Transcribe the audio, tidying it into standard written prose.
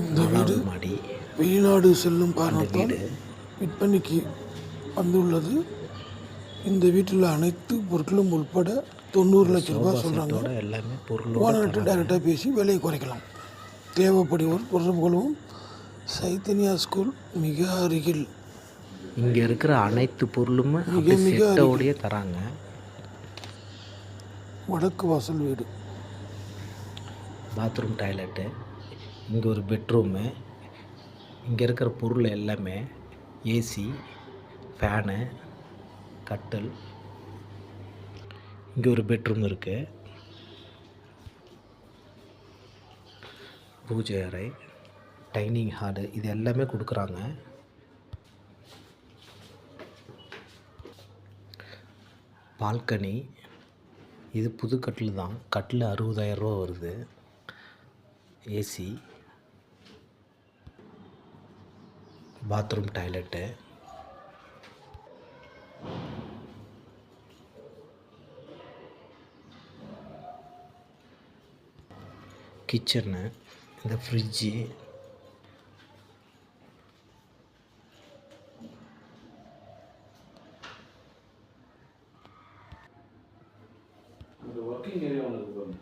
இந்த வீடு மாடி. வெளிநாடு செல்லும் இந்த காரணத்தால் வீடு விற்பனைக்கு வந்துள்ளது. இந்த வீட்டில் அனைத்து பொருட்களும் உட்பட 90 லட்ச ரூபாய் சோபா சொல்கிறாங்க. செட்டோட எல்லாமே பொருளோட ஓனர்கிட்ட தராங்க. டைரெக்டாக பேசி விலையை குறைக்கலாம். தேவைப்படுவோர் தொடர்பு கொள்ளவும். சைத்தன்யா ஸ்கூல் மிக அருகில். இங்கே இருக்கிற அனைத்து பொருளுமே மிக அப்படியே மிக செட்டோடையே தராங்க. வடக்கு வாசல் வீடு. பாத்ரூம், டாய்லெட்டு, இங்கே ஒரு பெட்ரூமு. இங்கே இருக்கிற பொருள் எல்லாமே ஏசி, ஃபேனு, கட்டில். இங்கே ஒரு பெட்ரூம் இருக்குது. பூஜை அறை, டைனிங் ஹாலு, இது எல்லாமே கொடுக்குறாங்க. பால்கனி, இது புது கட்டில் தான். கட்டில் 60,000 ரூபா வருது. ஏசி, பாத்ரூம், டாய்லெட்டு, கிச்சனு, இந்த ஃப்ரிட்ஜு, ஒர்க்கிங் ஏரியா ஒன்று இருக்குது.